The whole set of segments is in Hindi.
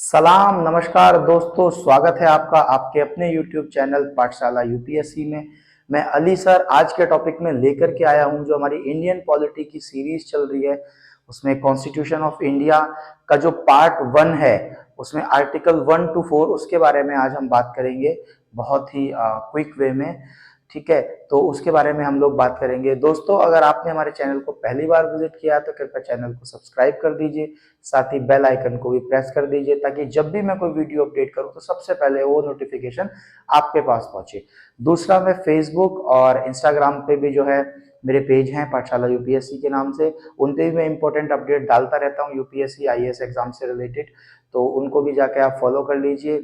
सलाम नमस्कार दोस्तों, स्वागत है आपका आपके अपने YouTube चैनल पाठशाला यूपीएससी में। मैं अली सर आज के टॉपिक में लेकर के आया हूं जो हमारी इंडियन पॉलिटी की सीरीज चल रही है उसमें कॉन्स्टिट्यूशन ऑफ इंडिया का जो पार्ट 1 है उसमें आर्टिकल 1 to 4 उसके बारे में आज हम बात करेंगे बहुत ही क्विक वे में। ठीक है, तो उसके बारे में हम लोग बात करेंगे। दोस्तों, अगर आपने हमारे चैनल को पहली बार विजिट किया है तो कृपया चैनल को सब्सक्राइब कर दीजिए, साथ ही बेल आइकन को भी प्रेस कर दीजिए ताकि जब भी मैं कोई वीडियो अपडेट करूं तो सबसे पहले वो नोटिफिकेशन आपके पास पहुंचे। दूसरा, मैं फेसबुक और इंस्टाग्राम पे भी जो है मेरे पेज हैं पाठशाला यूपीएससी के नाम से, उन पे भी मैं इंपॉर्टेंट अपडेट डालता रहता हूँ यूपीएससी आईएएस एग्जाम से रिलेटेड, तो उनको भी जाके आप फॉलो कर लीजिए,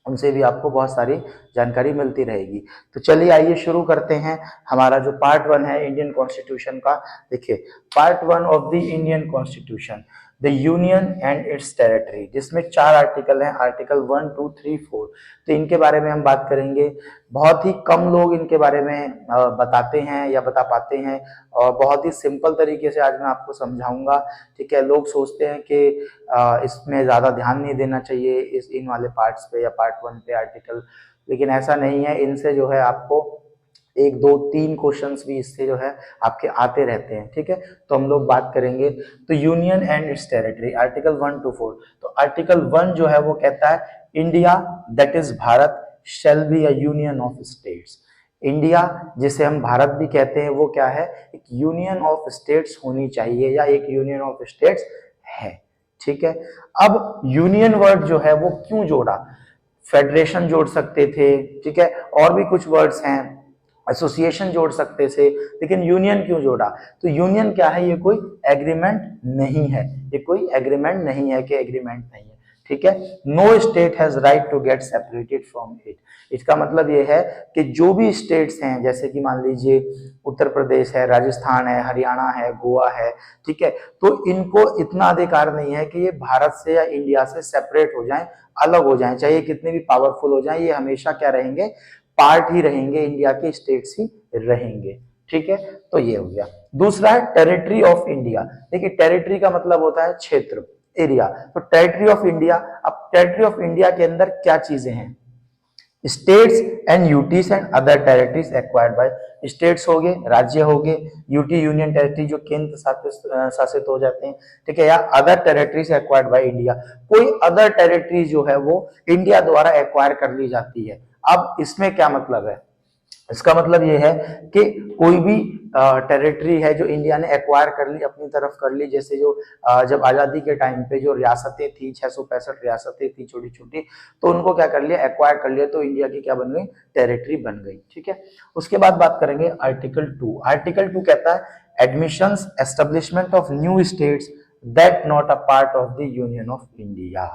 उनसे भी आपको बहुत सारी जानकारी मिलती रहेगी। तो चलिए आइए शुरू करते हैं हमारा जो पार्ट 1 है इंडियन कॉन्स्टिट्यूशन का। देखिए, part 1 of the Indian constitution, the union and it's territory, जिसमें 4 आर्टिकल हैं, आर्टिकल 1, 2, 3, 4। तो इनके बारे में हम बात करेंगे। बहुत ही कम लोग इनके बारे में बताते हैं या बता पाते हैं और बहुत ही सिंपल तरीके से आज मैं आपको समझाऊंगा। ठीक है, लोग सोचते हैं कि इसमें ज्यादा ध्यान नहीं देना चाहिए इन वाले पार्ट्स पे या पार्ट 1 पे आर्टिकल, लेकिन ऐसा नहीं है। इनसे जो है आपको 1, 2, 3 क्वेश्चंस भी इससे जो है आपके आते रहते हैं। ठीक है, तो हम लोग बात करेंगे। तो union and it's territory, article 1 to 4। तो आर्टिकल 1 जो है वो कहता है India that is Bharat shall be a union of states. India जिसे हम भारत भी कहते हैं वो क्या है, एक यूनियन ऑफ स्टेट्स होनी चाहिए या एक यूनियन ऑफ स्टेट्स है। ठीक है, अब यूनियन वर्ड जो है वो क्यों जोड़ा, फेडरेशन जोड़ सकते थे, ठीक है, और भी कुछ वर्ड्स हैं, एसोसिएशन जोड़ सकते थे, लेकिन यूनियन क्यों जोड़ा? तो यूनियन क्या है, ये कोई एग्रीमेंट नहीं है, ये कोई एग्रीमेंट नहीं है कि एग्रीमेंट नहीं है। ठीक है, no state has right to get separated from it. इसका मतलब ये है कि जो भी स्टेट्स हैं, जैसे कि मान लीजिए उत्तर प्रदेश है, राजस्थान है, हरियाणा है, गोवा है, ठीक है, तो इनको इतना अधिकार नहीं है कि ये भारत से या इंडिया से सेपरेट हो जाएं, अलग हो जाएं, चाहे कितने भी पावरफुल हो जाएं, ये हमेशा क्या रहेंगे, पार्ट ही रहेंगे, इंडिया के स्टेट्स ही रहेंगे। ठीक है, तो ये हो गया। दूसरा है टेरिटरी ऑफ इंडिया। देखिए, टेरिटरी का मतलब होता है क्षेत्र, एरिया। तो टेरिटरी ऑफ इंडिया, अब टेरिटरी ऑफ इंडिया के अंदर क्या चीजें हैं, states and UTs and other territories acquired by, states हो गए, राज्य हो गए, यूटी यूनियन टेरिटरी जो केंद्र शासित हो जाते हैं, ठीक है, या other territories acquired by India, कोई अदर टेरिटरी जो है वो इंडिया द्वारा एक्वायर कर ली जाती है। अब इसमें क्या मतलब है, इसका मतलब ये है कि कोई भी टेरिटरी है जो इंडिया ने एक्वायर कर ली, अपनी तरफ कर ली, जैसे जो जब आजादी के टाइम पे जो रियासतें थी, 665 रियासतें थी छोटी छोटी, तो उनको क्या कर लिया, एक्वायर कर लिया, तो इंडिया की क्या बन गई, टेरिटरी बन गई। ठीक है, उसके बाद बात करेंगे आर्टिकल 2। आर्टिकल 2 कहता है admissions establishment of new states that not a part of the union of India,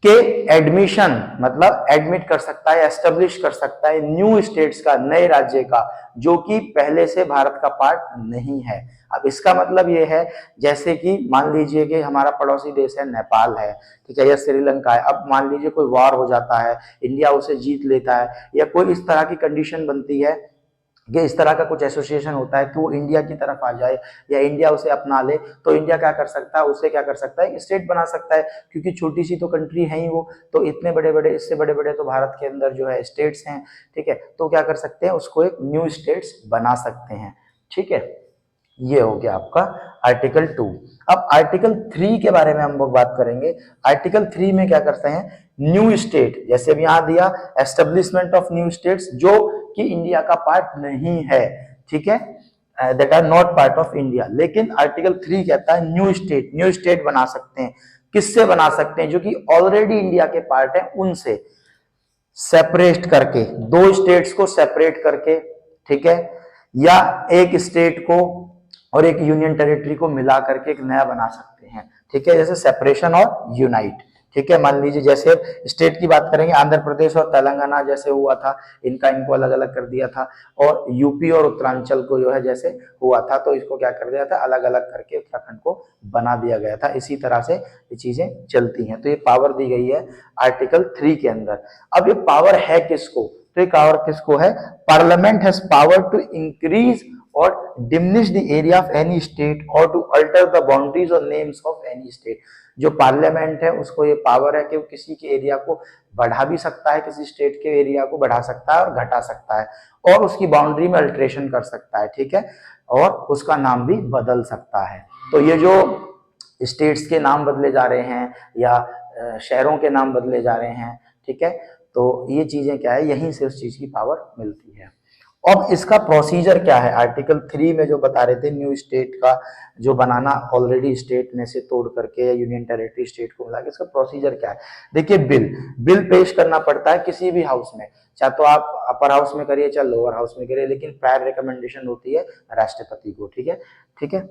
के एडमिशन मतलब एडमिट कर सकता है, एस्टेब्लिश कर सकता है न्यू स्टेट्स का, नए राज्य का, जो कि पहले से भारत का पार्ट नहीं है। अब इसका मतलब ये है, जैसे कि मान लीजिए कि हमारा पड़ोसी देश है, नेपाल है, ठीक है, या श्रीलंका है। अब मान लीजिए कोई वॉर हो जाता है, इंडिया उसे जीत लेता है, या कोई इस तरह की कंडीशन बनती है कि इस तरह का कुछ एसोसिएशन होता है कि वो इंडिया की तरफ आ जाए या इंडिया उसे अपना ले, तो इंडिया क्या कर सकता है, उसे क्या कर सकता है, स्टेट बना सकता है, क्योंकि छोटी सी तो कंट्री है ही वो, तो इतने बड़े बड़े, इससे बड़े बड़े तो भारत के अंदर जो है स्टेट्स हैं। ठीक है, तो क्या कर सकते हैं, उसको एक न्यू स्टेट्स बना सकते हैं। ठीक है, ये हो गया आपका आर्टिकल 2। अब आर्टिकल 3 के बारे में हम लोग बात करेंगे। आर्टिकल 3 में क्या करते हैं, न्यू स्टेट, जैसे अभी यहां दिया एस्टेब्लिशमेंट ऑफ न्यू स्टेट्स जो कि इंडिया का पार्ट नहीं है, ठीक है, that are not part of India, लेकिन आर्टिकल 3 कहता है न्यू स्टेट बना सकते हैं। किससे बना सकते हैं, जो कि ऑलरेडी इंडिया के पार्ट है उनसे सेपरेट करके, 2 स्टेट्स को सेपरेट करके, ठीक है, या एक स्टेट को और एक यूनियन टेरिटरी को मिला करके एक नया बना सकते हैं। ठीक है, जैसे सेपरेशन और यूनाइट। ठीक है, मान लीजिए जैसे स्टेट की बात करेंगे, आंध्र प्रदेश और तेलंगाना जैसे हुआ था, इनको अलग अलग कर दिया था, और यूपी और उत्तरांचल को जो है जैसे हुआ था, तो इसको क्या कर दिया था, अलग अलग करके उत्तराखंड को बना दिया गया था। इसी तरह से ये चीजें चलती हैं। तो ये पावर दी गई है आर्टिकल 3 के अंदर। अब ये पावर है किसको, तो ये पावर किसको है, parliament has power to increase और diminish the area of any state और टू अल्टर द बाउंड्रीज और नेम्स ऑफ एनी स्टेट। जो पार्लियामेंट है उसको ये पावर है कि वो किसी के एरिया को बढ़ा भी सकता है, किसी स्टेट के एरिया को बढ़ा सकता है और घटा सकता है और उसकी बाउंड्री में अल्ट्रेशन कर सकता है, ठीक है, और उसका नाम भी बदल सकता है। तो ये जो स्टेट्स के नाम बदले जा रहे हैं या शहरों के नाम बदले जा रहे हैं, ठीक है, तो ये चीजें क्या है, यहीं से उस चीज की पावर मिलती है। अब इसका प्रोसीजर क्या है, आर्टिकल 3 में जो बता रहे थे न्यू स्टेट का जो बनाना, ऑलरेडी स्टेट में से तोड़ करके या यूनियन टेरिटरी स्टेट को मिला के, इसका प्रोसीजर क्या है। देखिए, बिल पेश करना पड़ता है किसी भी हाउस में, चाहे तो आप अपर हाउस में करिए चाहे लोअर हाउस में करिए, लेकिन प्रायर रिकमेंडेशन होती है राष्ट्रपति को, ठीक है, ठीक है,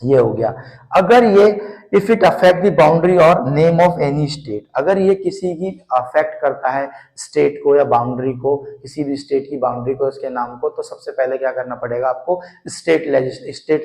ये हो गया। अगर ये if it affect the boundary और नेम ऑफ एनी स्टेट, अगर ये किसी की अफेक्ट करता है स्टेट को या बाउंड्री को, किसी भी स्टेट की बाउंड्री को, उसके नाम को, तो सबसे पहले क्या करना पड़ेगा आपको, स्टेट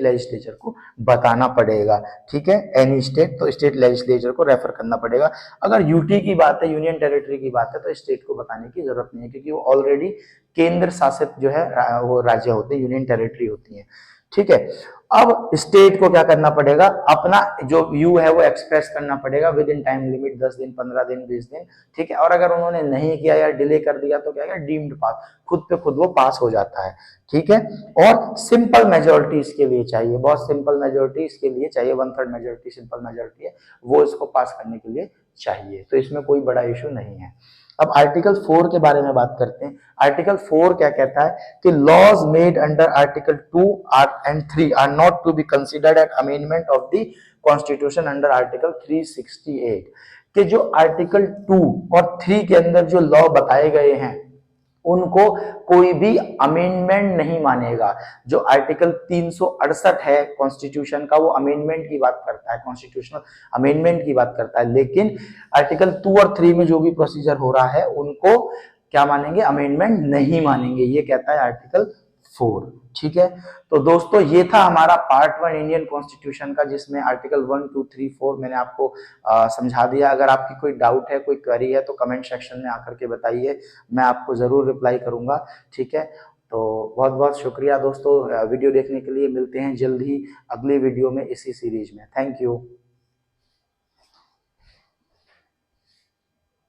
लेजिस्लेचर को बताना पड़ेगा, ठीक है, एनी स्टेट, तो स्टेट लेजिस्लेचर को रेफर करना पड़ेगा। अगर यूटी की बात है, यूनियन टेरिटरी की बात है, तो स्टेट को बताने की जरूरत नहीं है, क्योंकि वो ऑलरेडी केंद्र शासित जो है वो राज्य होते हैं, यूनियन टेरिटरी होती है, ठीक है। अब स्टेट को क्या करना पड़ेगा, अपना जो व्यू है वो एक्सप्रेस करना पड़ेगा विद इन टाइम लिमिट, 10 दिन, 15 दिन, 20 दिन, ठीक है। और अगर उन्होंने नहीं किया या डिले कर दिया तो क्या है, डीम्ड पास, खुद पे खुद वो पास हो जाता है, ठीक है। और सिंपल मेजोरिटी इसके लिए चाहिए, बहुत सिंपल मेजोरिटी इसके लिए चाहिए, 1/3 मेजोरिटी सिंपल मेजोरिटी है, वो इसको पास करने के लिए चाहिए, तो इसमें कोई बड़ा इशू नहीं है। अब आर्टिकल 4 के बारे में बात करते हैं। आर्टिकल 4 क्या कहता है कि laws made under article 2 and 3 are not to be considered an amendment of the constitution under article 368, कि जो आर्टिकल 2 और 3 के अंदर जो लॉ बताए गए हैं उनको कोई भी अमेंडमेंट नहीं मानेगा। जो आर्टिकल 368 है कॉन्स्टिट्यूशन का, वो अमेंडमेंट की बात करता है, कॉन्स्टिट्यूशनल अमेंडमेंट की बात करता है, लेकिन आर्टिकल 2 और 3 में जो भी प्रोसीजर हो रहा है उनको क्या मानेंगे, अमेंडमेंट नहीं मानेंगे, ये कहता है आर्टिकल 4, ठीक है। तो दोस्तों ये था हमारा पार्ट 1 इंडियन कॉन्स्टिट्यूशन का, जिसमें आर्टिकल 1, 2, 3, 4 मैंने आपको समझा दिया। अगर आपकी कोई डाउट है, कोई क्वेरी है, तो कमेंट सेक्शन में आकर के बताइए, मैं आपको जरूर रिप्लाई करूंगा, ठीक है। तो बहुत बहुत शुक्रिया दोस्तों वीडियो देखने के लिए। मिलते हैं जल्द ही अगली वीडियो में इसी सीरीज में। Thank you.